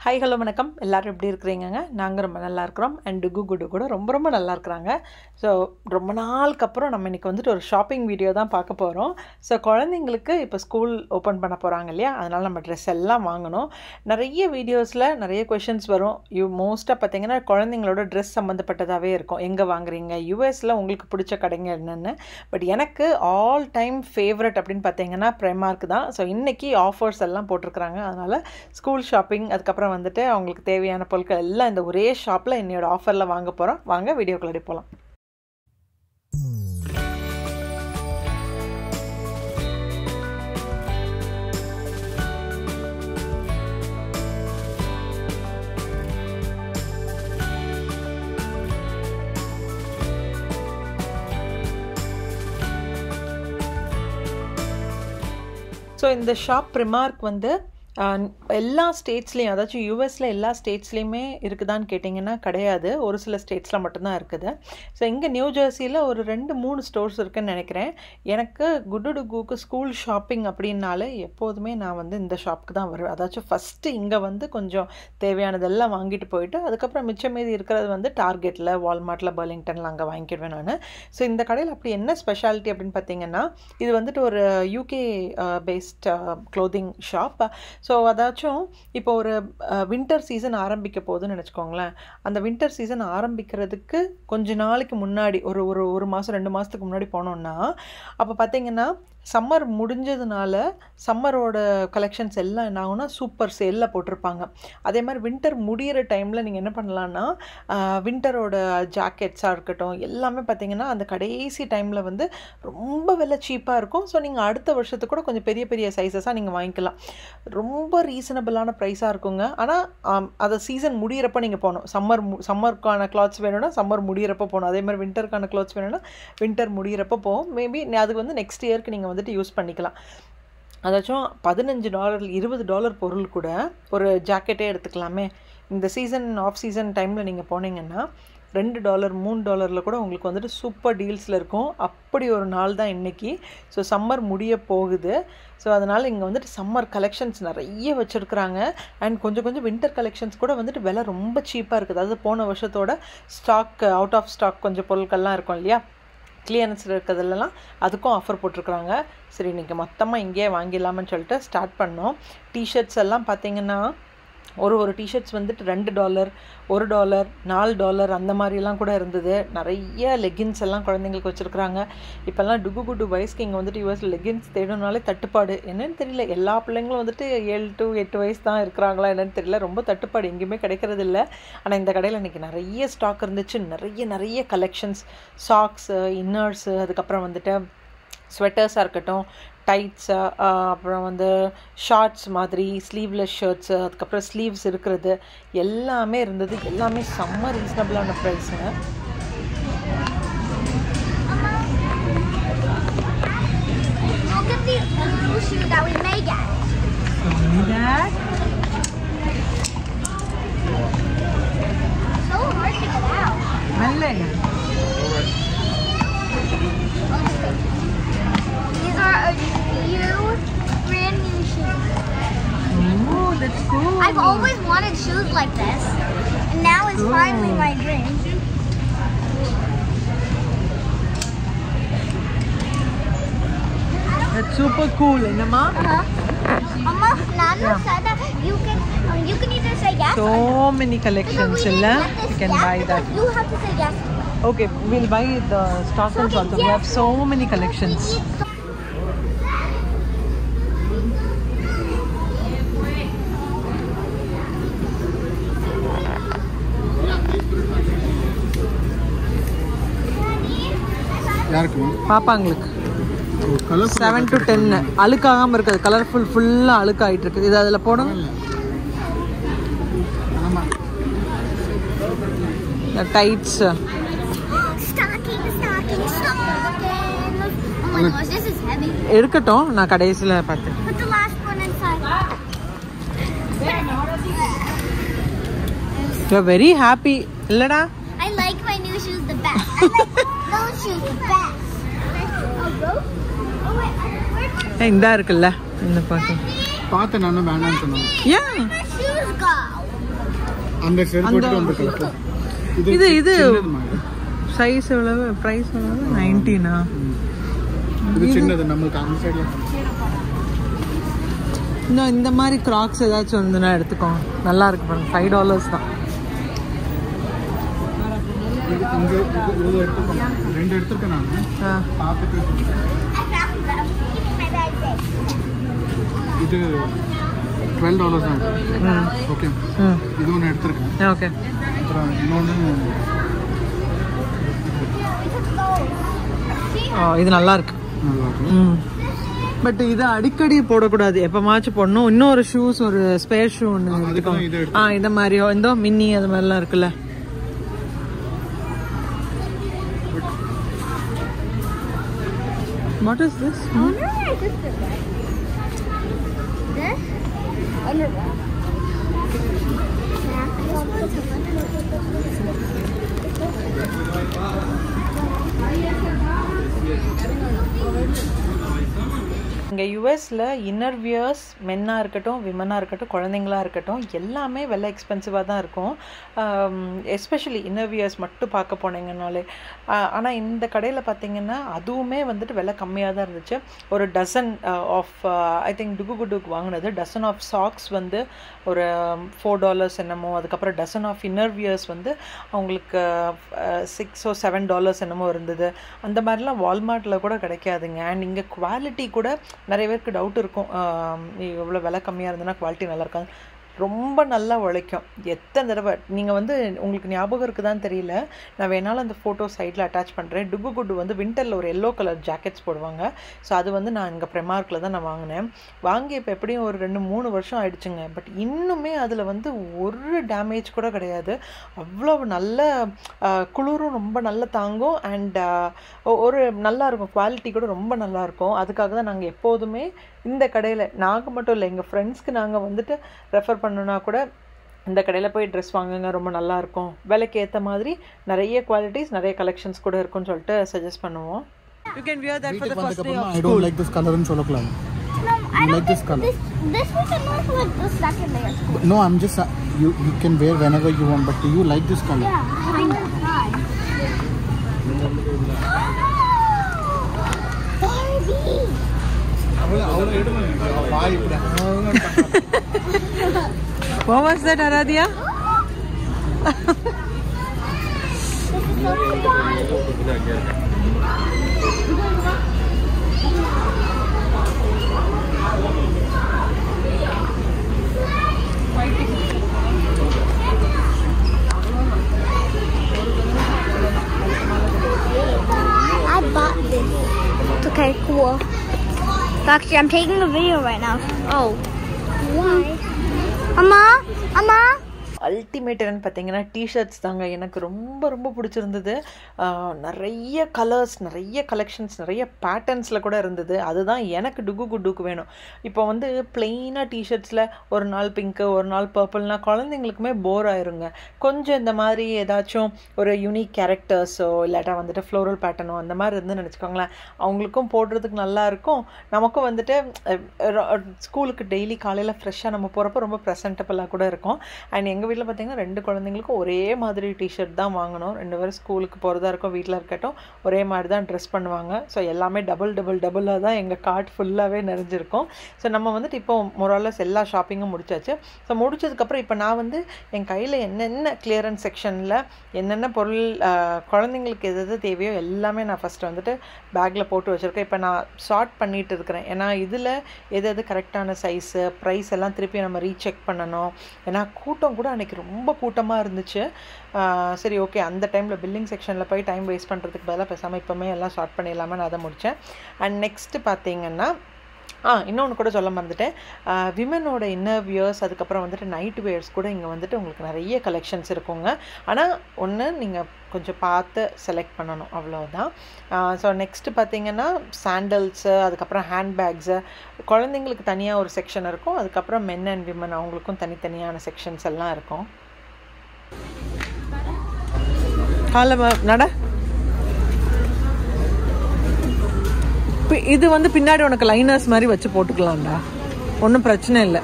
Hi hello வணக்கம். எல்லோரும் எப்படி இருக்கிறீங்க? நாங்கள் ரொம்ப நல்லா இருக்கிறோம். அண்ட் குடு கூட ரொம்ப ரொம்ப நல்லா இருக்கிறாங்க. ஸோ ரொம்ப நாளுக்கு அப்புறம் நம்ம இன்றைக்கி வந்துட்டு ஒரு ஷாப்பிங் வீடியோ தான் பார்க்க போகிறோம். ஸோ குழந்தைங்களுக்கு இப்போ ஸ்கூல் ஓப்பன் பண்ண போகிறாங்க இல்லையா, அதனால் நம்ம ட்ரெஸ் எல்லாம் வாங்கணும். நிறைய வீடியோஸில் நிறைய கொஷின்ஸ் வரும். மோஸ்ட்டாக பார்த்திங்கன்னா குழந்தைங்களோட ட்ரெஸ் சம்மந்தப்பட்டதாகவே இருக்கும். எங்கே வாங்குறீங்க, யூஎஸில் உங்களுக்கு பிடிச்ச கடைங்க என்னென்னு. பட் எனக்கு ஆல் டைம் ஃபேவரட் அப்படின்னு பார்த்தீங்கன்னா ப்ரைமார்க் தான். ஸோ இன்றைக்கி ஆஃபர்ஸ் எல்லாம் போட்டிருக்கிறாங்க. அதனால் ஸ்கூல் ஷாப்பிங் அதுக்கப்புறம் வந்துட்டு அவங்களுக்கு தேவையான பொருட்கள் எல்லாம் இந்த ஒரே ஷாப்பில் என்னோட ஆஃபரில் வாங்க போகிறோம். வாங்க வீடியோக்குள்ளே போகலாம். ஸோ இந்த ஷாப் ப்ரிமார்க் வந்து எல்லா ஸ்டேட்ஸ்லேயும், அதாச்சும் யூஎஸில் எல்லா ஸ்டேட்ஸ்லேயுமே இருக்குதான்னு கேட்டிங்கன்னா கிடையாது. ஒரு சில ஸ்டேட்ஸில் மட்டும்தான் இருக்குது. ஸோ இங்கே நியூ ஜெர்சியில் ஒரு 2-3 ஸ்டோர்ஸ் இருக்குதுன்னு நினைக்கிறேன். எனக்கு குடுகுக்கு ஸ்கூல் ஷாப்பிங் அப்படின்னாலே எப்போதுமே நான் வந்து இந்த ஷாப்புக்கு தான் வருவேன். அதாச்சும் ஃபஸ்ட்டு இங்கே வந்து கொஞ்சம் தேவையானதெல்லாம் வாங்கிட்டு போயிட்டு அதுக்கப்புறம் மிச்சம் மீதி இருக்கிறது வந்து டார்கெட்டில், வால்மார்ட்டில், பர்லிங்டனில் அங்கே வாங்கிக்கிடுவேன் நான். ஸோ இந்த கடையில் அப்படி என்ன ஸ்பெஷாலிட்டி அப்படின்னு பார்த்தீங்கன்னா, இது வந்துட்டு ஒரு UK paste clothing shop. So அதாச்சும் இப்போ ஒரு வின்டர் சீசன் ஆரம்பிக்க போகுதுன்னு நினச்சிக்கோங்களேன். அந்த வின்டர் சீசன் ஆரம்பிக்கிறதுக்கு கொஞ்ச நாளைக்கு முன்னாடி ஒரு மாதம் 2 மாதத்துக்கு முன்னாடி போனோன்னா, அப்போ பார்த்திங்கன்னா சம்மர் முடிஞ்சதுனால சம்மரோட கலெக்ஷன்ஸ் எல்லாம் என்ன ஆகும்னா சூப்பர் சேலில் போட்டிருப்பாங்க. அதே மாதிரி வின்டர் முடிகிற டைமில் நீங்கள் என்ன பண்ணலான்னா, வின்டரோட ஜாக்கெட்ஸாக இருக்கட்டும் எல்லாமே பார்த்திங்கன்னா அந்த கடைசி டைமில் வந்து ரொம்ப விலை சீப்பாக இருக்கும். ஸோ நீங்கள் அடுத்த வருஷத்துக்கு கூட கொஞ்சம் பெரிய பெரிய சைஸஸாக நீங்கள் வாங்கிக்கலாம். ரொம்ப ரீசனபிளான ப்ரைஸாக இருக்குங்க. ஆனால் அதை சீசன் முடிகிறப்ப நீங்கள் போகணும். சம்மருக்கான கிளாத்ஸ் வேணும்னா சம்மர் முடிகிறப்ப போகணும். அதே மாதிரி வின்டருக்கான கிளாத்ஸ் வேணும்னா வின்டர் முடிகிறப்ப போகும். மேபி அதுக்கு வந்து நெக்ஸ்ட் இயருக்கு நீங்கள் வந்துட்டு யூஸ் பண்ணிக்கலாம். அதாச்சும் $15 $20 பொருள் கூட ஒரு ஜாக்கெட்டே எடுத்துக்கலாமே. இந்த சீசன் ஆஃப் சீசன் டைமில் நீங்கள் போனீங்கன்னா $2 $3 கூட உங்களுக்கு வந்துட்டு சூப்பர் டீல்ஸில் இருக்கும். அப்படி ஒரு நாள் தான் இன்றைக்கி. ஸோ சம்மர் முடிய போகுது. ஸோ அதனால் இங்கே வந்துட்டு சம்மர் கலெக்ஷன்ஸ் நிறைய வச்சுருக்குறாங்க. அண்ட் கொஞ்சம் வின்டர் கலெக்ஷன்ஸ் கூட வந்துட்டு விலை ரொம்ப சீப்பாக இருக்குது. அதாவது போன வருஷத்தோட ஸ்டாக் அவுட் ஆஃப் ஸ்டாக் கொஞ்சம் பொருட்கள்லாம் இருக்கும் இல்லையா, கிளியரன்ஸ் இருக்கிறதுலாம் அதுக்கும் ஆஃபர் போட்டிருக்குறாங்க. சரி இன்றைக்கி மொத்தமாக இங்கேயே வாங்கிடலாமன்னு சொல்லிட்டு ஸ்டார்ட் பண்ணோம். டிஷர்ட்ஸ் எல்லாம் பார்த்திங்கன்னா ஒரு டிஷர்ட்ஸ் வந்துட்டு $2 $1 $4 அந்த மாதிரிலாம் கூட இருந்தது. நிறைய லெகின்ஸ் எல்லாம் குழந்தைங்களுக்கு வச்சுருக்குறாங்க. இப்போல்லாம் டுகு வயசுக்கு இங்கே வந்துட்டு யூஎஸில் லெகின்ஸ் தேடணுனாலே தட்டுப்பாடு. என்னென்னு தெரியல, எல்லா பிள்ளைங்களும் வந்துட்டு 7 to 8 வயசு தான் இருக்கிறாங்களா என்னென்னு தெரியல. ரொம்ப தட்டுப்பாடு, எங்கேயுமே கிடைக்கிறது இல்லை. ஆனால் இந்த கடையில் இன்றைக்கி நிறைய ஸ்டாக் இருந்துச்சு. நிறைய கலெக்ஷன்ஸ், சாக்ஸு, இன்னர்ஸு, அதுக்கப்புறம் வந்துட்டு ஸ்வெட்டர்ஸாக இருக்கட்டும், டைட்ஸு, அப்புறம் வந்து ஷார்ட்ஸ் மாதிரி ஸ்லீவ்லெஸ் ஷர்ட்ஸு, அதுக்கப்புறம் ஸ்லீவ்ஸ் இருக்கிறது எல்லாமே இருந்தது. எல்லாமே செம்ம ரீசனபிளான ப்ரைஸுங்க. These are a new, brand new shoes. Oh, that's cool. I've always wanted shoes like this, and now it's finally my dream. That's super cool, Mama. Mama, Nana said that you can either say yes. So many collections, illa. You can buy that. You have to say yes. Okay, we'll buy the stockings also. We have so many collections. பாப்பாங்களுக்கு 7 to 10 அழுக்காகாமல் இருக்குது. Colourful ஃபுல்லாக அழுக்காகிட்டு இருக்குது. இது அதில் போடணும். Tides இருக்கட்டும், நான் கடைசியில் பார்த்தேன். You're very happy, இல்லடா? I like my new shoes the best. I like those shoes the best. இந்தா இருக்குல்ல, இந்த பாட்டு பார்த்தேன் நானும் வேண்டாம்னு சொன்னேன். Yeah. Where my shoes go? அந்த செல் போட்டு வந்திருக்கு. இது சைஸ் எவ்வளவு, பிரைஸ் எவ்வளவு? 19. இது சின்னது நமக்கு அந்த சைடுல. இன்னும் இந்த மாதிரி கிராக்ஸ் ஏதாச்சும் இருந்துன்னா எடுத்துக்கோங்க, நல்லா இருக்கு பாருங்க. $5 தான். ரெண்டு எடுத்துருக்கேன் நான் பார்த்துட்டு. இது $12 தான். ஓகே, இது ஒன்று எடுத்துருக்கேன். ஓகே, அப்புறம் இன்னொன்று இது நல்லா இருக்கு. பட் இது அடிக்கடி போடக்கூடாது, எப்பமாச்சும் போடணும். இன்னொரு ஷூஸ், ஒரு ஸ்பேர் ஷூ ஒன்று எடுத்துக்கோங்க. இந்த மாதிரியோ இந்த மின்னி அது மாதிரிலாம் இருக்குல்ல. What is this? இங்கே யூஎஸில் இன்னர் வியர்ஸ் மென்னாக இருக்கட்டும், விமனாக இருக்கட்டும், குழந்தைங்களாக இருக்கட்டும், எல்லாமே விலை எக்ஸ்பென்சிவாக தான் இருக்கும். எஸ்பெஷலி இன்னர் வியர்ஸ் மட்டும் பார்க்க போனீங்கன்னாலே. ஆனால் இந்த கடையில் பார்த்தீங்கன்னா அதுவுமே வந்துட்டு விலை கம்மியாக தான் இருந்துச்சு. ஒரு டசன் ஆஃப் ஐ திங்க் டுகுடுக் வாங்கினது, டசன் ஆஃப் சாக்ஸ் வந்து ஒரு $4 என்னமோ. அதுக்கப்புறம் டசன் ஆஃப் இன்னர் வியர்ஸ் வந்து அவங்களுக்கு $6 or $7 என்னமோ இருந்தது. அந்த மாதிரிலாம் வால்மார்ட்டில் கூட கிடைக்காதுங்க. அண்ட் இங்கே குவாலிட்டி கூட நிறைய பேருக்கு டவுட் இருக்கும், எவ்வளோ விலை கம்மியாக இருந்ததுன்னா குவாலிட்டி நல்லா இருக்காது. ரொம்ப நல்லா உழைக்கும். எத்தனை தடவை நீங்கள் வந்து உங்களுக்கு ஞாபகம் இருக்குதான்னு தெரியல, நான் வேணாலும் அந்த ஃபோட்டோ சைடில் அட்டாச் பண்ணுறேன். டுகுடு வந்து வின்டரில் ஒரு எல்லோ கலர் ஜாக்கெட்ஸ் போடுவாங்க. ஸோ அது வந்து நான் இங்கே ப்ரெமார்க்கில் தான் நான் வாங்கினேன். வாங்கி இப்போ எப்படியும் ஒரு 2-3 வருஷம் ஆயிடுச்சுங்க. பட் இன்னுமே அதில் வந்து ஒரு டேமேஜ் கூட கிடையாது. அவ்வளோ நல்ல குளிரும் ரொம்ப நல்லா தாங்கும். அண்ட் ஒரு நல்லாயிருக்கும், குவாலிட்டி கூட ரொம்ப நல்லாயிருக்கும். அதுக்காக தான் நாங்கள் எப்போதுமே இந்த கடையில், நாங்கள் மட்டும் இல்லை, எங்கள் ஃப்ரெண்ட்ஸ்க்கு நாங்கள் வந்துட்டு ரெஃபர் பண்ணணுன்னா கூட இந்த கடையில் போய் ட்ரெஸ் வாங்குங்க, ரொம்ப நல்லாயிருக்கும், விலைக்கு ஏற்ற மாதிரி நிறைய குவாலிட்டிஸ், நிறைய கலெக்ஷன்ஸ் கூட இருக்குன்னு சொல்லிட்டு சஜஸ்ட் பண்ணுவோம். You can wear that for the first day of school. I don't like this color ன்னு சொல்லக்கலாம். No, I don't like this color. This we can wear for the second day of school. No, I'm just you can wear whenever you want, but do you like this color? Yeah, I know. Barbie. What was that, Aradhya? I bought this. It's okay, cool. Actually, I'm taking a video right now. Oh. Why? Amma? Ultimate என்னன்னு பார்த்தீங்கன்னா T-shirts தாங்க. எனக்கு ரொம்ப ரொம்ப பிடிச்சிருந்தது. நிறைய colours, நிறைய collections, நிறைய பேட்டர்ன்ஸில் கூட இருந்தது. அதுதான் எனக்கு டுகுடுக்கு வேணும். இப்போ வந்து பிளெயினாக டிஷர்ட்ஸில் ஒரு நாள் பிங்க்கு, ஒரு நாள் பர்பிள்னால் குழந்தைங்களுக்குமே போர் ஆயிருங்க. கொஞ்சம் இந்த மாதிரி ஏதாச்சும் ஒரு யூனிக் கேரக்டர்ஸோ இல்லாட்டா வந்துட்டு ஃப்ளோரல் பேட்டர்னோ அந்த மாதிரி இருந்து நினச்சிக்கோங்களேன், அவங்களுக்கும் போடுறதுக்கு நல்லாயிருக்கும், நமக்கும் வந்துட்டு ஸ்கூலுக்கு டெய்லி காலையில் ஃப்ரெஷ்ஷாக நம்ம போகிறப்போ ரொம்ப ப்ரெசன்டபுளாக கூட இருக்கும். அண்ட் எங்கள் வீட்டில் பார்த்தீங்கன்னா 2 குழந்தைங்களுக்கும் ஒரே மாதிரி டிஷர்ட் தான் வாங்கணும். 2 பேரும் ஸ்கூலுக்கு போகிறதா இருக்கும், வீட்டில் இருக்கட்டும், ஒரே மாதிரி தான் ட்ரெஸ் பண்ணுவாங்க. ஸோ எல்லாமே டபுளாக தான் எங்கள் கார்ட் ஃபுல்லாகவே நிறைஞ்சிருக்கும். ஸோ நம்ம வந்துட்டு இப்போ மொராலஸ் எல்லா ஷாப்பிங்கும் முடிச்சாச்சு. ஸோ முடிச்சதுக்கப்புறம் இப்போ நான் வந்து என் கையில் என்னென்ன கிளியரன்ஸ் செக்ஷனில் என்னென்ன பொருள் குழந்தைங்களுக்கு எது தேவையோ எல்லாமே நான் ஃபஸ்ட்டு வந்துட்டு பேக்கில் போட்டு வச்சுருக்கேன். இப்போ நான் ஷார்ட் பண்ணிகிட்டு இருக்கிறேன். ஏன்னா இதில் எது கரெக்டான சைஸு, ப்ரைஸ் எல்லாம் திருப்பி நம்ம ரீசெக் பண்ணணும். ஏன்னா கூட்டம் கூட அன்றைக்கி ரொம்ப கூட்டமாக இருந்துச்சு. சரி, ஓகே, அந்த டைமில் பில்லிங் செக்ஷனில் போய் டைம் வேஸ்ட் பண்ணுறதுக்கு பதிலாக பேசாமல் இப்போமே எல்லாம் ஷார்ட் பண்ணிடலாமே, நான் அதை முடித்தேன். அண்ட் நெக்ஸ்ட்டு பார்த்தீங்கன்னா இன்னொன்று கூட சொல்ல மறந்துட்டேன், விமனோட இன்னர் வியர்ஸ், அதுக்கப்புறம் வந்துட்டு நைட் வேர்ஸ் கூட இங்கே வந்துட்டு உங்களுக்கு நிறைய கலெக்ஷன்ஸ் இருக்குங்க. ஆனால் ஒன்று நீங்கள் கொஞ்சம் பார்த்து செலக்ட் பண்ணணும், அவ்வளோதான். ஸோ நெக்ஸ்ட்டு பார்த்தீங்கன்னா சாண்டல்ஸு, அதுக்கப்புறம் ஹேண்ட்பேக்ஸு, குழந்தைங்களுக்கு தனியாக ஒரு செக்ஷன் இருக்கும். அதுக்கப்புறம் மென் அண்ட் விமன் அவங்களுக்கும் தனித்தனியான செக்ஷன்ஸ் எல்லாம் இருக்கும். நட இது வந்து பின்னாடி உனக்கு லைனர்ஸ் மாதிரி வச்சு போட்டுக்கலாம்டா, ஒன்றும் பிரச்சனை இல்லை.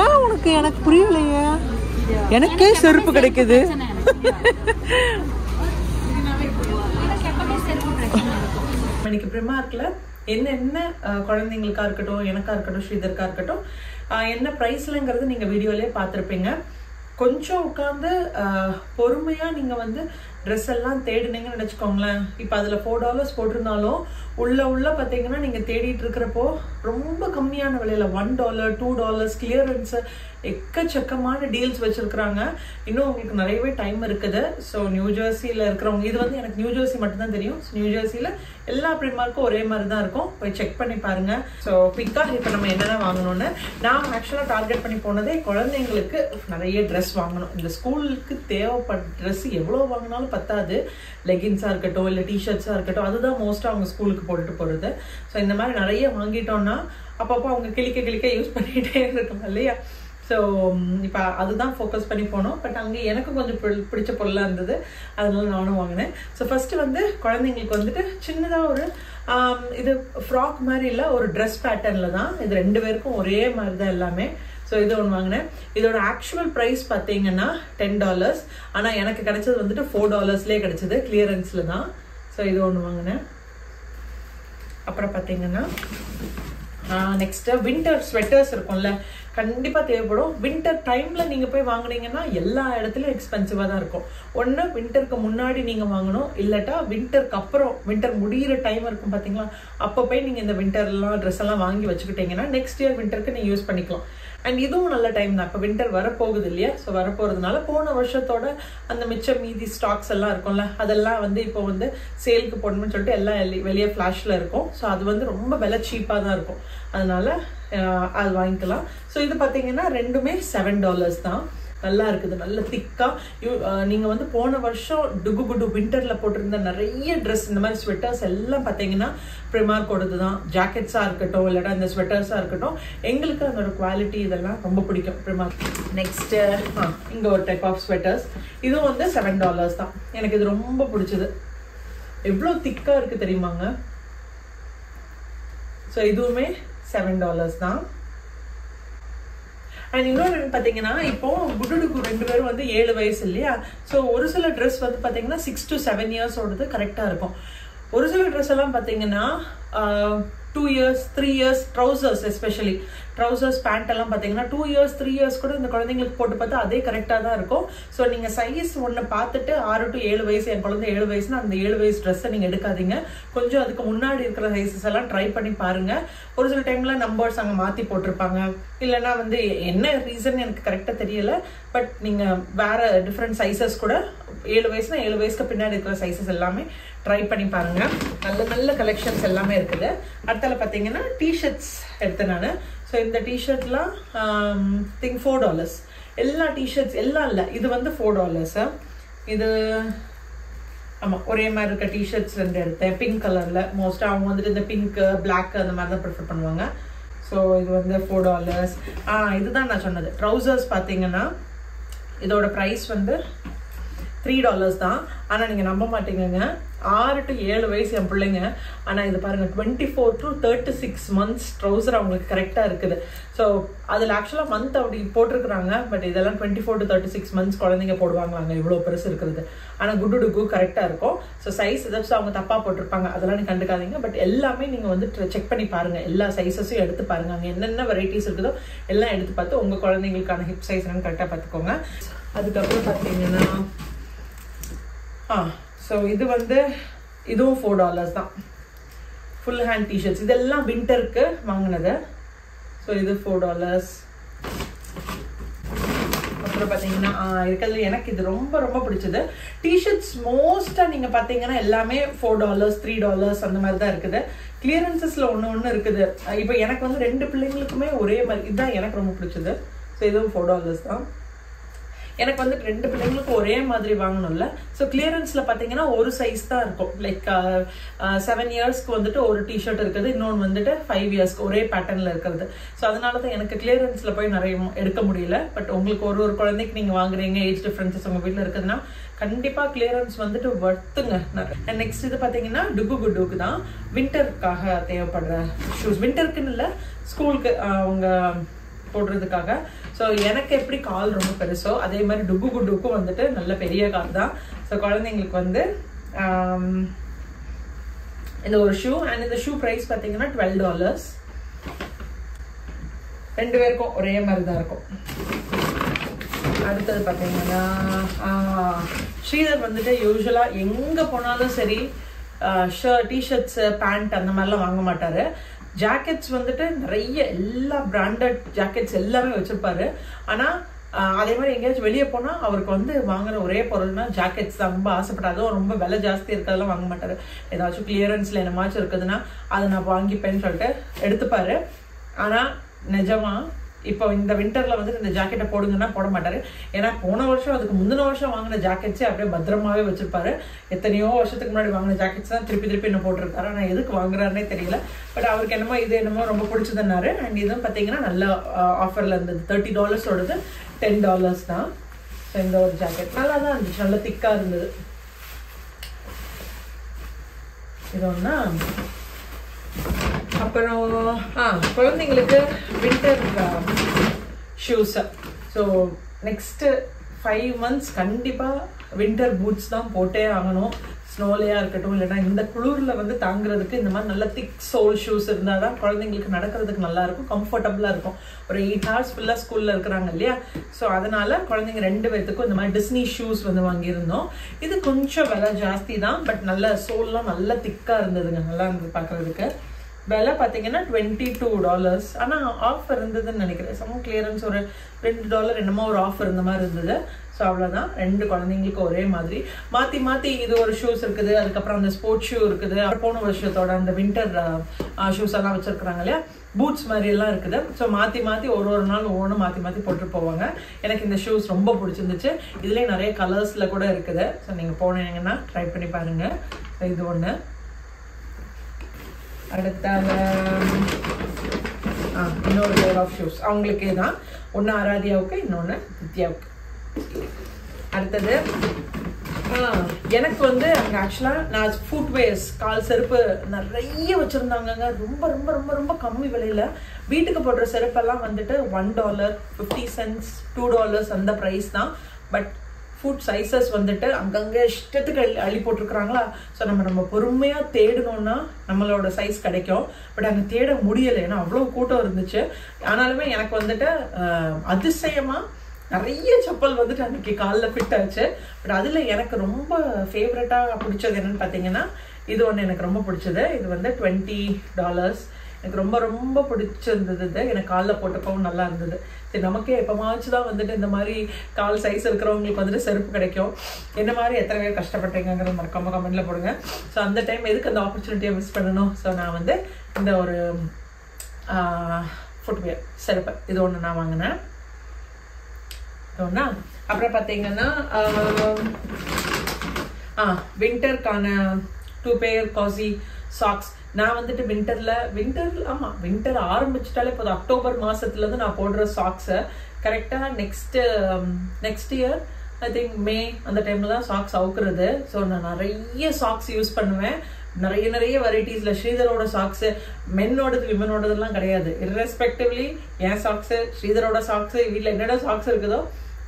ஏன் உனக்கு எனக்கு புரியலையே எனக்கே செருப்பு கிடைக்குது இன்னைக்கு பிரிமார்க்ல என்ன குழந்தைங்களுக்கா இருக்கட்டும் எனக்கா இருக்கட்டும் ஸ்ரீதர்க்கா இருக்கட்டும் என்ன ப்ரைஸ்லங்கிறது நீங்க வீடியோலயே பார்த்துருப்பீங்க கொஞ்சம் உட்காந்து பொறுமையா நீங்க வந்து ட்ரெஸ் எல்லாம் தேடினீங்கன்னு நினச்சிக்கோங்களேன் இப்போ அதில் $4 போட்டிருந்தாலும் உள்ள பார்த்தீங்கன்னா நீங்கள் தேடிட்டு இருக்கிறப்போ ரொம்ப கம்மியான விலையில $1 $2 கிளியரன்ஸு எக்கச்சக்கமான டீல்ஸ் வச்சிருக்கிறாங்க இன்னும் உங்களுக்கு நிறையவே டைம் இருக்குது ஸோ நியூ ஜெர்சியில் இருக்கிறவங்க இது வந்து எனக்கு நியூ ஜெர்சி மட்டும்தான் தெரியும் நியூ ஜெர்சியில் எல்லா பிரிமார்க்கும் ஒரே மாதிரி தான் இருக்கும் போய் செக் பண்ணி பாருங்க ஸோ குயிக்காக இப்போ நம்ம என்னென்ன வாங்கணும்னு நான் ஆக்சுவலாக டார்கெட் பண்ணி போனதே குழந்தைங்களுக்கு நிறைய ட்ரெஸ் வாங்கணும் இந்த ஸ்கூலுக்கு தேவைப்படுற ட்ரெஸ் எவ்வளோ வாங்கினாலும் பத்தாது லெகின்ஸாக இருக்கட்டும் இல்லை டிஷர்ட்ஸாக இருக்கட்டும் அதுதான் மோஸ்ட்டாக அவங்க ஸ்கூலுக்கு போட்டுட்டு போகிறது ஸோ இந்த மாதிரி நிறைய வாங்கிட்டோம்னா அப்பப்போ அவங்க கிளிக்க யூஸ் பண்ணிகிட்டே இருக்கணும் இல்லையா ஸோ இப்போ அதுதான் ஃபோக்கஸ் பண்ணி போனோம் பட் அங்கே எனக்கு கொஞ்சம் பிடிச்ச பொருளாக இருந்தது அதனால நானும் வாங்கினேன் ஸோ ஃபஸ்ட்டு வந்து குழந்தைங்களுக்கு வந்துட்டு சின்னதாக ஒரு இது ஃப்ராக் மாதிரி இல்லை ஒரு ட்ரெஸ் பேட்டர்னில் தான் இது 2 பேருக்கும் ஒரே மாதிரி தான் எல்லாமே ஸோ இது ஒன்று வாங்கினேன் இதோட ஆக்சுவல் ப்ரைஸ் பார்த்தீங்கன்னா $10 ஆனால் எனக்கு கிடைச்சது வந்துட்டு $4 கிடைச்சது கிளியரன்ஸில் தான் ஸோ இது ஒன்று வாங்கினேன் அப்புறம் பார்த்தீங்கன்னா நெக்ஸ்ட்டு வின்டர் ஸ்வெட்டர்ஸ் இருக்கும்ல கண்டிப்பாக தேவைப்படும் வின்டர் டைமில் நீங்கள் போய் வாங்கினீங்கன்னா எல்லா இடத்துலையும் எக்ஸ்பென்சிவாக தான் இருக்கும் ஒன்று வின்டருக்கு முன்னாடி நீங்கள் வாங்கணும் இல்லாட்டா வின்டருக்கு அப்புறம் வின்டர் முடிகிற டைம் இருக்கும் பார்த்தீங்களா அப்போ போய் நீங்கள் இந்த வின்டர்லாம் ட்ரெஸ் எல்லாம் வாங்கி வச்சுக்கிட்டீங்கன்னா நெக்ஸ்ட் இயர் வின்டருக்கு நீங்கள் யூஸ் பண்ணிக்கலாம் அண்ட் இதுவும் நல்ல டைம் தான் இப்போ வின்டர் வரப்போகுது இல்லையா ஸோ வரப்போகிறதுனால போன வருஷத்தோட அந்த மிச்சம் மீதி ஸ்டாக்ஸ் எல்லாம் இருக்கும்ல அதெல்லாம் வந்து இப்போ வந்து சேலுக்கு போடணும்னு சொல்லிட்டு எல்லாம் வெளியே ஃப்ளாஷில் இருக்கும் ஸோ அது வந்து ரொம்ப விலை சீப்பாக தான் இருக்கும் அதனால அது வாங்கிக்கலாம் ஸோ இது பார்த்தீங்கன்னா ரெண்டுமே $7 தான் நல்லா இருக்குது நல்ல திக்காக நீங்கள் வந்து போன வருஷம் டுகு வின்டரில் போட்டிருந்த நிறைய ட்ரெஸ் இந்த மாதிரி ஸ்வெட்டர்ஸ் எல்லாம் பார்த்தீங்கன்னா பிரிமார்க்கோடது தான் ஜாக்கெட்ஸாக இருக்கட்டும் இல்லாட்டா இந்த ஸ்வெட்டர்ஸாக இருக்கட்டும் எங்களுக்கு அதோட குவாலிட்டி இதெல்லாம் ரொம்ப பிடிக்கும் பிரிமார்க் நெக்ஸ்ட்டு இங்கே ஒரு டைப் ஆஃப் ஸ்வெட்டர்ஸ் இதுவும் வந்து $7 தான் எனக்கு இது ரொம்ப பிடிச்சது எவ்வளோ திக்காக இருக்குது தெரியுமாங்க ஸோ இதுவுமே $7 தான் அண்ட் இன்னொன்று பார்த்தீங்கன்னா இப்போ குடுடுக்கு 2 பேரும் வந்து 7 வயசு இல்லையா ஸோ ஒரு சில ட்ரெஸ் வந்து பார்த்தீங்கன்னா 6 to 7 years ஓடது கரெக்டாக இருக்கும் ஒரு சில ட்ரெஸ் எல்லாம் பார்த்தீங்கன்னா 2 years 3 years trousers especially trousers pant எல்லாம் பார்த்தீங்கன்னா 2 years 3 years கூட இந்த குழந்தைங்களுக்கு போட்டு பார்த்தா அதே கரெக்டாக தான் இருக்கும் ஸோ நீங்கள் சைஸ் ஒன்று பார்த்துட்டு 6 to 7 வயசு என் குழந்தை 7 வயசுனா அந்த 7 வயசு ட்ரெஸ்ஸை நீங்கள் எடுக்காதீங்க கொஞ்சம் அதுக்கு முன்னாடி இருக்கிற சைஸஸ் எல்லாம் ட்ரை பண்ணி பாருங்க ஒரு சில டைம்ல நம்பர்ஸ் அங்கே மாற்றி போட்டிருப்பாங்க இல்லைன்னா வந்து என்ன ரீசன் எனக்கு கரெக்டாக தெரியல பட் நீங்கள் வேற டிஃப்ரெண்ட் சைஸஸ் கூட 7 வயசுனா 7 வயசுக்கு பின்னாடி இருக்கிற சைஸஸ் எல்லாமே ட்ரை பண்ணி பாருங்க நல்ல கலெக்ஷன்ஸ் எல்லாமே இருக்குது அடுத்தால பார்த்தீங்கன்னா டிஷர்ட்ஸ் எடுத்தேன் நான் ஸோ இந்த டிஷர்ட்லாம் திங்க் $4 எல்லா டிஷர்ட்ஸ் எல்லாம் இல்லை இது வந்து $4 இது ஆமாம் ஒரே மாதிரி இருக்க டிஷர்ட்ஸ் 2 எடுத்தேன் பிங்க் கலரில் மோஸ்ட்டாக அவங்க வந்துட்டு இந்த பிங்க் பிளாக் அந்த மாதிரி தான் ப்ரிஃபர் பண்ணுவாங்க ஸோ இது வந்து $4 இதுதான் நான் சொன்னது ட்ரௌசர்ஸ் பார்த்தீங்கன்னா இதோட ப்ரைஸ் வந்து $3 தான் ஆனால் நீங்கள் நம்ப மாட்டீங்கங்க 6 to 7 வயசு என் பிள்ளைங்க ஆனால் இது பாருங்கள் 24 to 36 months ட்ரௌசர் அவங்களுக்கு கரெக்டாக இருக்குது ஸோ அதில் ஆக்சுவலாக மந்த் அப்படி போட்டிருக்கிறாங்க பட் இதெல்லாம் 24 to 36 months குழந்தைங்க போடுவாங்களாங்க இவ்வளோ பெருசு இருக்கிறது ஆனால் குடுடுக்கு கரெக்டாக இருக்கும் ஸோ சைஸ் ஏதாச்சும் அவங்க தப்பாக போட்டிருப்பாங்க அதெல்லாம் நீங்கள் கண்டுக்காதீங்க பட் எல்லாமே நீங்கள் வந்து செக் பண்ணி பாருங்கள் எல்லா சைஸஸையும் எடுத்து பாருங்கள் அங்கே என்னென்ன வெரைட்டிஸ் இருக்குதோ எல்லாம் எடுத்து பார்த்து உங்கள் குழந்தைங்களுக்கான ஹிப் சைஸ் என்னன்னு கரெக்டாக பார்த்துக்கோங்க அதுக்கப்புறம் பார்த்தீங்கன்னா ஸோ இது வந்து இதுவும் $4 தான் ஃபுல் ஹேண்ட் டிஷர்ட்ஸ் இதெல்லாம் வின்டருக்கு வாங்கினது ஸோ இது $4 அப்புறம் பார்த்தீங்கன்னா இருக்கிறது எனக்கு இது ரொம்ப பிடிச்சது டிஷர்ட்ஸ் மோஸ்ட்டாக நீங்கள் பார்த்தீங்கன்னா எல்லாமே $4 $3 அந்த மாதிரி தான் இருக்குது கிளியரன்சஸில் ஒன்று இருக்குது இப்போ எனக்கு வந்து 2 பிள்ளைங்களுக்குமே ஒரே மாதிரி இதுதான் எனக்கு ரொம்ப பிடிச்சது ஸோ இதுவும் $4 தான் எனக்கு வந்து 2 பிள்ளைங்களுக்கும் ஒரே மாதிரி வாங்கணும்ல ஸோ கிளியரன்ஸில் பார்த்தீங்கன்னா ஒரு சைஸ் தான் இருக்கும் லைக் 7 yearsக்கு வந்துட்டு ஒரு டிஷர்ட் இருக்குது இன்னொன்று வந்துட்டு 5 yearsக்கு ஒரே பேட்டர்னில் இருக்கிறது ஸோ அதனால தான் எனக்கு கிளியரன்ஸில் போய் நிறைய எடுக்க முடியல பட் உங்களுக்கு ஒரு குழந்தைக்கு நீங்கள் வாங்குறீங்க ஏஜ் டிஃப்ரென்சஸ் உங்கள் வீட்டில் இருக்குதுன்னா கண்டிப்பாக கிளியரன்ஸ் வந்துட்டு வர்த்துங்க நெக்ஸ்ட் இது பார்த்தீங்கன்னா டுக்கு தான் வின்டருக்காக தேவைப்படுற ஷூஸ் வின்டருக்குன்னு இல்லை ஸ்கூலுக்கு அவங்க போடுறதுக்காக. ஸோ எனக்கு எப்படி கால் ரொம்ப பெருசோ அதே மாதிரி டுகு குட்டுக்கும் வந்துட்டு நல்ல பெரிய கால் தான். ஸோ குழந்தைங்களுக்கு வந்து இந்த ஒரு ஷூ. அண்ட் இந்த ஷூ ப்ரைஸ் பார்த்தீங்கன்னா $12. ரெண்டு பேருக்கும் ஒரே மாதிரி தான் இருக்கும். அடுத்தது பார்த்தீங்கன்னா ஸ்ரீதர் வந்துட்டு யூஸ்வலாக எங்கே போனாலும் சரி டிஷர்ட்ஸு பேண்ட் அந்த மாதிரிலாம் வாங்க மாட்டார். ஜாக்கெட்ஸ் வந்துட்டு நிறைய எல்லா பிராண்டட் ஜாக்கெட்ஸ் எல்லாமே வச்சுருப்பாரு. ஆனால் அதே மாதிரி எங்கேயாச்சும் வெளியே போனால் அவருக்கு வந்து வாங்குற ஒரே பொருள்னா ஜாக்கெட்ஸ் தான். ரொம்ப ஆசைப்படாதும் ரொம்ப விலை ஜாஸ்தி இருக்கிறதெல்லாம் வாங்க மாட்டார். ஏதாச்சும் கிளியரன்ஸில் என்னமாச்சும் இருக்குதுன்னா அதை நான் வாங்கிப்பேன்னு சொல்லிட்டு எடுத்துப்பாரு. ஆனால் நிஜமா இப்போ இந்த விண்டரில் வந்துட்டு இந்த ஜாக்கெட்டை போடுங்கன்னா போட மாட்டார். ஏன்னா போன வருஷம் அதுக்கு முந்தின வருஷம் வாங்கின ஜாக்கெட்ஸே அப்படியே பத்திரமாவே வச்சிருப்பாரு. எத்தனையோ வருஷத்துக்கு முன்னாடி வாங்கின ஜாக்கெட்ஸ் தான் திருப்பி என்ன போட்டிருக்காரு. ஆனால் எதுக்கு வாங்குறாருன்னே தெரியல. பட் அவருக்கு என்னமோ இது என்னமோ ரொம்ப பிடிச்சதுன்னாரு. அண்ட் இதுவும் பார்த்தீங்கன்னா நல்ல ஆஃபரில் இருந்தது. $30 $10 தான். ஸோ இந்த ஒரு ஜாக்கெட் நல்லா தான் இருந்துச்சு, நல்லா திக்காக இருந்தது. இது ஒன்றா. அப்புறம் குழந்தைங்களுக்கு winter shoes. So next 5 months கண்டிப்பாக வின்டர் பூட்ஸ் தான் போட்டே ஆகணும். ஸ்னோலையாக இருக்கட்டும், இல்லைன்னா இந்த குளிரில் வந்து தாங்கிறதுக்கு இந்த மாதிரி நல்ல திக் சோல் ஷூஸ் இருந்தால் தான் குழந்தைங்களுக்கு நடக்கிறதுக்கு நல்லாயிருக்கும், கம்ஃபர்டபுளாக இருக்கும். ஒரு 8 hours ஃபுல்லாக ஸ்கூலில் இருக்கிறாங்க இல்லையா. ஸோ அதனால் குழந்தைங்க 2 பேர்த்துக்கும் இந்த மாதிரி டிஸ்னி ஷூஸ் வந்து வாங்கியிருந்தோம். இது கொஞ்சம் விலை ஜாஸ்தி தான், பட் நல்ல சோல்லாம் நல்லா திக்காக இருந்ததுங்க, நல்லா இருந்தது பார்க்குறதுக்கு. விலை பார்த்தீங்கன்னா $22. ஆனால் ஆஃபர் இருந்ததுன்னு நினைக்கிறேன். சம கிளியரன்ஸ் ஒரு $2 என்னமோ ஒரு ஆஃபர் இருந்த மாதிரி இருந்தது. ஸோ அவ்வளோதான். 2 குழந்தைங்களுக்கு ஒரே மாதிரி மாற்றி இது ஒரு ஷூஸ் இருக்குது. அதுக்கப்புறம் அந்த ஸ்போர்ட்ஸ் ஷூ இருக்குது. போன வருஷத்தோட அந்த வின்டர் ஷூஸ் எல்லாம் வச்சுருக்குறாங்க இல்லையா, பூட்ஸ் மாதிரி எல்லாம் இருக்குது. ஸோ மாற்றி ஒரு நாள் ஒவ்வொன்றும் மாற்றி போட்டு போவாங்க. எனக்கு இந்த ஷூஸ் ரொம்ப பிடிச்சிருந்துச்சு. இதுலேயே நிறைய கலர்ஸில் கூட இருக்குது. ஸோ நீங்கள் போனீங்கன்னா ட்ரை பண்ணி பாருங்கள். ஸோ இது ஒன்று. அடுத்தால இன்னொரு பேர் ஆஃப் ஷூஸ் அவங்களுக்கே தான். ஒன்று ஆராதியாவுக்கு, இன்னொன்று வித்யாவுக்கு. அடுத்தது எனக்கு வந்து அங்கே ஆக்சுவலாக நான் ஃபுட்வேர்ஸ் கால் செருப்பு நிறைய வச்சுருந்தாங்கங்க. ரொம்ப ரொம்ப ரொம்ப ரொம்ப கம்மி விலையில் வீட்டுக்கு போடுற செருப்பெல்லாம் வந்துட்டு $1, 50 cents, $2 அந்த ப்ரைஸ் தான். பட் ஃபுட் சைஸஸ் வந்துட்டு அங்கங்கே இஷ்டத்துக்கு அள்ளி போட்டிருக்கிறாங்களா. ஸோ நம்ம பொறுமையாக தேடணும்னா நம்மளோட சைஸ் கிடைக்கும். பட் அங்கே தேட முடியலை, ஏன்னா அவ்வளோ கூட்டம் இருந்துச்சு. ஆனாலுமே எனக்கு வந்துட்டு அதிசயமாக நிறைய செப்பல் வந்துட்டு அன்றைக்கி காலில் ஃபிட் ஆச்சு. பட் அதில் எனக்கு ரொம்ப ஃபேவரட்டாக பிடிச்சது என்னென்னு பார்த்தீங்கன்னா இது ஒன்று எனக்கு ரொம்ப பிடிச்சது. இது வந்து $20. எனக்கு ரொம்ப ரொம்ப பிடிச்சிருந்தது. இது எனக்கு காலில் போட்டப்பவும் நல்லா இருந்தது. சரி, நமக்கே எப்போமாச்சு தான் வந்துட்டு இந்த மாதிரி கால் சைஸ் இருக்கிறவங்களுக்கு வந்துட்டு செருப்பு கிடைக்கும். என்ன மாதிரி எத்தனை பேர் கஷ்டப்பட்டீங்கிறது மறக்காம கமெண்ட்டில் போடுங்க. ஸோ அந்த டைம் எதுக்கு அந்த ஆப்பர்ச்சுனிட்டியை மிஸ் பண்ணணும். ஸோ நான் வந்து இந்த ஒரு ஃபுட்வேர் செருப்பு இது ஒன்று நான் வாங்கினேன். இது ஒன்றா. அப்புறம் பார்த்தீங்கன்னா வின்டருக்கான 2 pair காசி சாக்ஸ். நான் வந்துட்டு வின்டர் ஆரம்பிச்சிட்டாலே போதும். அக்டோபர் மாதத்துலேருந்து நான் போடுற சாக்ஸை கரெக்டாக நெக்ஸ்ட் இயர் ஐ திங்க் மே அந்த டைமில் தான் சாக்ஸ் அவுக்குறது. ஸோ நான் நிறைய சாக்ஸ் யூஸ் பண்ணுவேன். நிறைய வெரைட்டிஸில் ஸ்ரீதரோட சாக்ஸு, மென்னோடது விமனோடதுலாம் கிடையாது. இர்ரெஸ்பெக்டிவ்லி என் சாக்ஸு, ஸ்ரீதரோட சாக்ஸு, வீட்டில் என்னென்ன சாக்ஸ் இருக்குதோ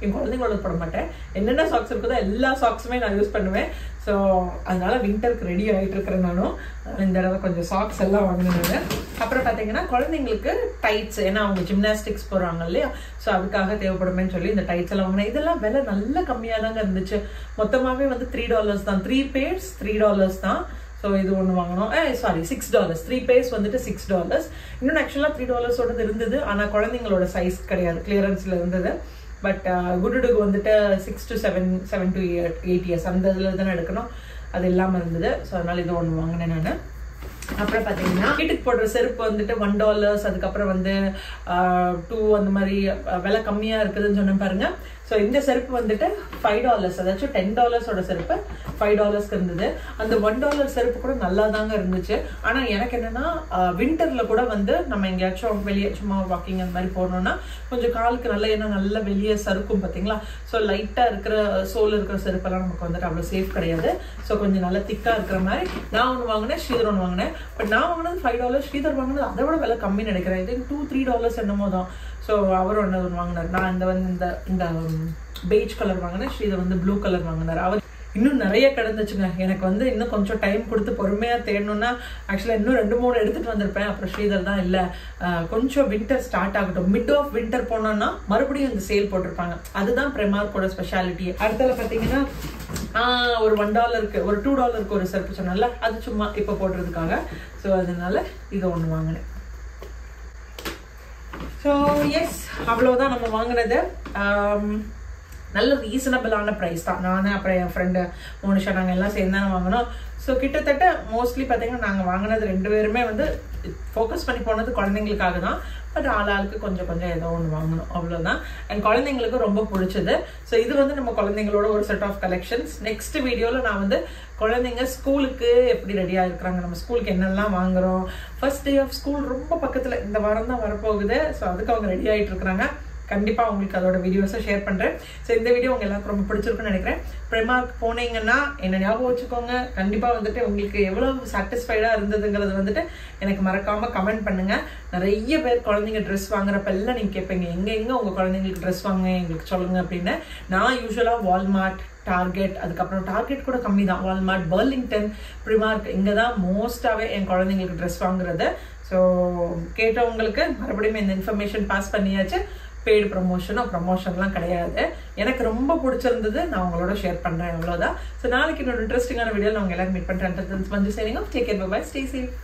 என் குழந்தைங்களோட போட மாட்டேன். என்னென்ன சாக்ஸ் இருக்குதோ எல்லா சாக்ஸுமே நான் யூஸ் பண்ணுவேன். ஸோ அதனால் வின்டருக்கு ரெடி ஆகிட்டு இருக்கிறேன் நானும். இந்த தடவை கொஞ்சம் சாக்ஸ் எல்லாம் வாங்கினேன். அப்புறம் பார்த்தீங்கன்னா குழந்தைங்களுக்கு டைட்ஸ், ஏன்னா அவங்க ஜிம்னாஸ்டிக்ஸ் போகிறாங்க இல்லையா. ஸோ அதுக்காக தேவைப்படுமேன்னு சொல்லி இந்த டைட்ஸ் எல்லாம் வாங்கினேன். இதெல்லாம் விலை நல்ல கம்மியாக தாங்க இருந்துச்சு. மொத்தமாகவே வந்து $3 தான். 3 pairs $3 தான். ஸோ இது ஒன்று வாங்கினோம். $6. 3 pairs வந்துட்டு $6. இன்னொன்று ஆக்சுவலாக $3 இருந்தது. ஆனால் குழந்தைங்களோட சைஸ் கிடையாது, கிளியரன்ஸில் இருந்தது. பட் குட்டுடுக்கு வந்துட்டு 6 to 7 to 8 years அந்த இதில் தானே எடுக்கணும், அது இல்லாமல் இருந்தது. ஸோ அதனால் இது ஒன்று வாங்கினேன் நான். அப்புறம் பார்த்தீங்கன்னா வீட்டுக்கு போடுற செருப்பு வந்துட்டு $1, அதுக்கப்புறம் வந்து 2 அந்த மாதிரி விலை கம்மியாக இருக்குதுன்னு சொன்ன பாருங்க. ஸோ இந்த செருப்பு வந்துட்டு $5, அதாச்சும் $10 செருப்பு $5 இருந்தது. அந்த $1 செருப்பு கூட நல்லா தாங்க இருந்துச்சு. ஆனால் எனக்கு என்னன்னா வின்டரில் கூட வந்து நம்ம எங்கேயாச்சும் வெளியே சும்மா வாக்கிங் அந்த மாதிரி போனோம்னா கொஞ்சம் காலுக்கு நல்லா, ஏன்னா நல்லா வெளியே சறுக்கும் பார்த்தீங்களா. ஸோ லைட்டாக இருக்கிற சோல் இருக்கிற செருப்பெல்லாம் நமக்கு வந்துட்டு அவ்வளோ சேஃப் கிடையாது. ஸோ கொஞ்சம் நல்லா திக்காக இருக்கிற மாதிரி நான் ஒன்று வாங்கினேன், ஸ்ரீதர் ஒன்று வாங்கினேன். பட் நான் வாங்கினது $5, ஸ்ரீதர் வாங்கினது அதை விட விலை கம்மி நினைக்கிறேன். இது $2-3 என்னமோ தான். ஸோ அவர் ஒன்று வாங்கினார். நான் இந்த பெய்ஜ் கலர் வாங்கினேன், ஸ்ரீதர் வந்து ப்ளூ கலர் வாங்கினார். அவர் இன்னும் நிறைய கிடந்துச்சுங்க. எனக்கு வந்து இன்னும் கொஞ்சம் டைம் கொடுத்து பொறுமையாக தேடணும்னா ஆக்சுவலாக இன்னும் 2-3 எடுத்துகிட்டு வந்திருப்பேன். அப்புறம் ஸ்ரீதர் தான் இல்லை, கொஞ்சம் வின்டர் ஸ்டார்ட் ஆகட்டும், மிட் ஆஃப் வின்டர் போனோம்னா மறுபடியும் இந்த சேல் போட்டிருப்பாங்க. அதுதான் பிரிமார்க்கோட ஸ்பெஷாலிட்டி. அடுத்தது பார்த்தீங்கன்னா ஒரு $1 ஒரு $2 ஒரு செருப்பு சொன்னால அது சும்மா இப்போ போடுறதுக்காக. ஸோ அதனால இதை ஒன்று வாங்கினேன். ஸோ எஸ், அவ்வளோதான் நம்ம வாங்கினது. நல்ல ரீசனபிளான ப்ரைஸ் தான். நான் அப்புறம் என் ஃப்ரெண்டு மோனிஷா நாங்கள் எல்லாம் சேர்ந்து தானே வாங்கினோம். ஸோ கிட்டத்தட்ட மோஸ்ட்லி பார்த்தீங்கன்னா நாங்கள் வாங்கினது 2 பேருமே வந்து ஃபோக்கஸ் பண்ணி போனது குழந்தைங்களுக்காக தான். பட் ஆளாளுக்கு கொஞ்சம் கொஞ்சம் ஏதோ ஒன்று வாங்கணும், அவ்வளோதான். அண்ட் குழந்தைங்களுக்கு ரொம்ப பிடிச்சது. ஸோ இது வந்து நம்ம குழந்தைங்களோட ஒரு செட் ஆஃப் கலெக்ஷன்ஸ். நெக்ஸ்ட் வீடியோவில் நான் வந்து குழந்தைங்க ஸ்கூலுக்கு எப்படி ரெடியாக இருக்கிறாங்க, நம்ம ஸ்கூலுக்கு என்னெல்லாம் வாங்குகிறோம், ஃபர்ஸ்ட் டே ஆஃப் ஸ்கூல் ரொம்ப பக்கத்தில் இந்த வாரம் தான் வரப்போகுது. ஸோ அதுக்கு அவங்க ரெடி ஆகிட்டு இருக்கிறாங்க. கண்டிப்பாக உங்களுக்கு அதோட வீடியோஸை ஷேர் பண்ணுறேன். ஸோ இந்த வீடியோ உங்கள் எல்லாருக்கும் ரொம்ப பிடிச்சிருக்குன்னு நினைக்கிறேன். பிரிமார்க் போனீங்கன்னா என்ன ஞாபகம் வச்சுக்கோங்க. கண்டிப்பாக வந்துட்டு உங்களுக்கு எவ்வளோ சாட்டிஸ்ஃபைடாக இருந்ததுங்கிறது வந்துட்டு எனக்கு மறக்காமல் கமெண்ட் பண்ணுங்கள். நிறைய பேர் குழந்தைங்க ட்ரெஸ் வாங்குறப்ப எல்லாம் நீங்கள் கேட்பீங்க, எங்கே உங்கள் குழந்தைங்களுக்கு ட்ரெஸ் வாங்க எங்களுக்கு சொல்லுங்கள் அப்படின்னு. நான் யூஸ்வலாக வால்மார்ட், டார்கெட், அதுக்கப்புறம் டார்கெட் கூட கம்மி தான், வால்மார்ட், பர்லிங்டன், பிரிமார்க், இங்கே தான் மோஸ்ட்டாகவே என் குழந்தைங்களுக்கு ட்ரெஸ் வாங்குறது. ஸோ கேட்டவங்களுக்கு மறுபடியும் இந்த இன்ஃபர்மேஷன் பாஸ் பண்ணியாச்சு. பெய்டு ப்ரமோஷன்லாம் கிடையாது. எனக்கு ரொம்ப பிடிச்சிருந்தது, நான் உங்களோட ஷேர் பண்ணுறேன், அவ்வளோதான். ஸோ நாளைக்கு இன்னொரு இன்ட்ரெஸ்டிங்கான வீடியோ நான் உங்க எல்லாரும் மீட் பண்ணுறேன். வந்து சரிங்க, take care, bye, stay safe.